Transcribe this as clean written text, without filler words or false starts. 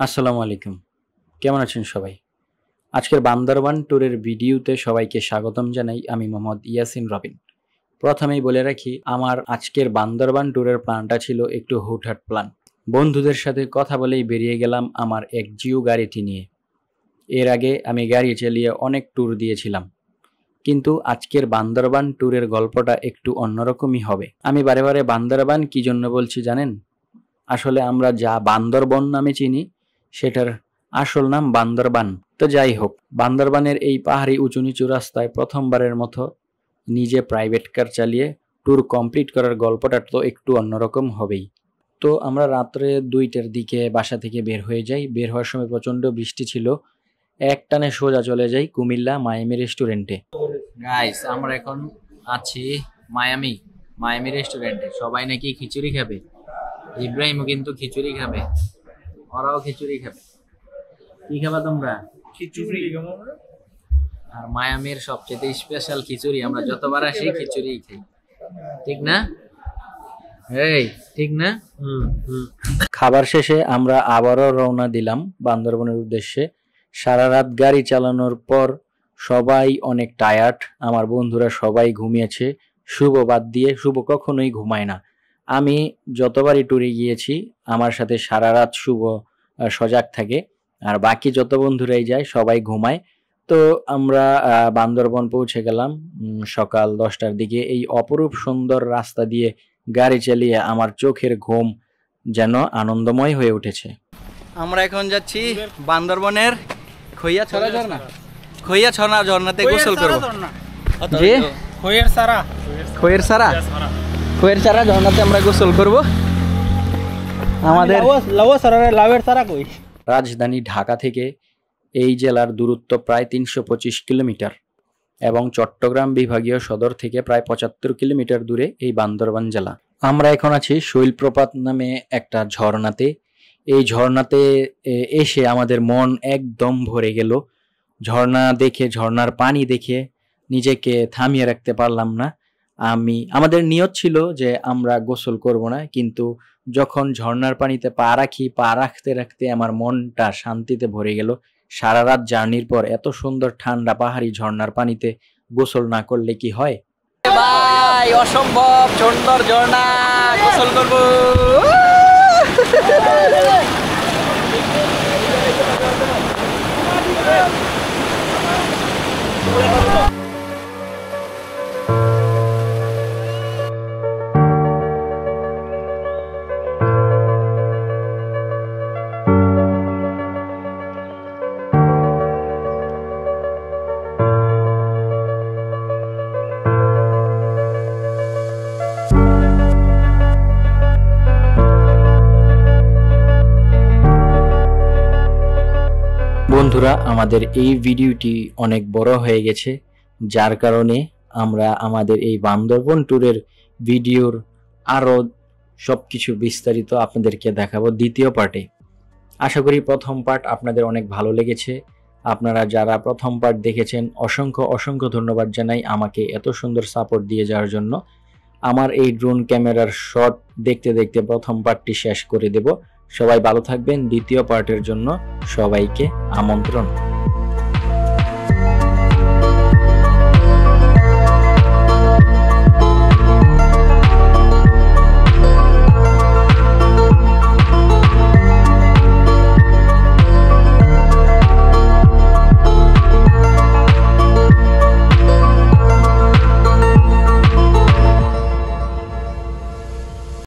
আসসালামু আলাইকুম। কেমন আছেন সবাই? আজকের বান্দরবান ট্যুরের ভিডিওতে সবাইকে স্বাগতম জানাই। আমি মোহাম্মদ ইয়াসিন রবিন। প্রথমেই বলে রাখি, আমার আজকের বান্দরবান ট্যুরের প্ল্যানটা ছিল একটু হুটহাট প্ল্যান। বন্ধুদের সাথে কথা বলেই বেরিয়ে গেলাম আমার এক জিও গাড়িটি নিয়ে। এর আগে আমি গাড়ি চালিয়ে অনেক ট্যুর দিয়েছিলাম, কিন্তু আজকের বান্দরবান ট্যুরের গল্পটা একটু অন্যরকমই হবে। আমি বারে বারে বান্দরবান কি জন্য বলছি জানেন? আসলে আমরা যা বান্দরবন নামে চিনি সেটার আসল নাম বান্দরবান। তো যাই হোক, বান্দরবানের এই পাহাড়ি উঁচু নিচু রাস্তায় প্রথমবারের মতো নিজে প্রাইভেট কার চালিয়ে ট্যুর কমপ্লিট করার গল্পটা তো একটু অন্যরকম হবেই। তো আমরা রাত্রে 2টার দিকে বাসা থেকে বের হয়ে যাই। বের হওয়ার সময় প্রচণ্ড বৃষ্টি ছিল। একটানে সোজা চলে যাই কুমিল্লা মায়ামি রেস্টুরেন্টে। গাইস, আমরা এখন আছি মায়ামি রেস্টুরেন্টে। সবাই নাকি খিচুড়ি খাবে। ইব্রাহিমও কিন্তু খিচুড়ি খাবে, ওরাও খিচুড়ি খাবে। কি খাবা তোমরা? খিচুড়ি। আর মায়ামির সবচেয়ে স্পেশাল খিচুড়ি, আমরা যতবার আসি খিচুড়ি খাই, ঠিক না? এই ঠিক না? খাবার শেষে আমরা আবারও রওনা দিলাম বান্দরবনের উদ্দেশ্যে। সারা রাত গাড়ি চালানোর পর সবাই অনেক টায়ার্ড। আমার বন্ধুরা সবাই ঘুমিয়েছে, শুভ বাদ দিয়ে। শুভ কখনোই ঘুমায় না। আমি যতবারই ট্যুরে গিয়েছি আমার সাথে সারা রাত শুভ সজাগ থাকে, আর বাকি যত বন্ধুরাই যায় সবাই ঘুমায়। তো আমরা বান্দরবন পৌঁছে গেলাম সকাল 10টার দিকে। এই অপরূপ সুন্দর রাস্তা দিয়ে গাড়ি চালিয়ে আমার চোখের ঘুম যেন আনন্দময় হয়ে উঠেছে। আমরা এখন যাচ্ছি বান্দরবনের খইয়াছড়া ঝর্ণাতে গোসল করব। জি, খইয়ের সারা ঝর্ণাতে আমরা গোসল করব। আমাদের রাজধানী ঢাকা থেকে এই জেলার দূরত্ব প্রায় 325 কিলোমিটার এবং চট্টগ্রাম বিভাগীয় সদর থেকে প্রায় 75 কিলোমিটার দূরে এই বান্দরবান জেলা। আমরা এখন আছি শৈলপ্রপাত নামে একটা ঝর্ণাতে। এই ঝর্ণাতে এসে আমাদের মন একদম ভরে গেল। ঝর্ণা দেখে, ঝর্ণার পানি দেখে নিজেকে থামিয়ে রাখতে পারলাম না। আমাদের নিয়ত ছিল যে আমরা গোসল করব না, কিন্তু যখন ঝর্ণার পানিতে পা রাখতে রাখতে আমার মনটা শান্তিতে ভরে গেল। সারা রাত জার্নির পর এত সুন্দর ঠান্ডা পাহাড়ি ঝর্ণার পানিতে গোসল না করলে কি হয় ভাই? অসম্ভব সুন্দর ঝর্ণা, গোসল করব। বন্ধুরা, আমাদের এই ভিডিওটি অনেক বড় হয়ে গেছে, যার কারণে আমরা আমাদের এই বান্দরবন ট্যুরের ভিডিওর আরো সবকিছু বিস্তারিত আপনাদেরকে দেখাবো দ্বিতীয় পার্টে। আশা করি প্রথম পার্ট আপনাদের অনেক ভালো লেগেছে। আপনারা যারা প্রথম পার্ট দেখেছেন অসংখ্য ধন্যবাদ জানাই আমাকে এত সুন্দর সাপোর্ট দিয়ে যাওয়ার জন্য। আমার এই ড্রোন ক্যামেরার শট দেখতে দেখতে প্রথম পার্টটি শেষ করে দেব। সবাই ভালো থাকবেন। দ্বিতীয় পার্টের জন্য সবাইকে আমন্ত্রণ।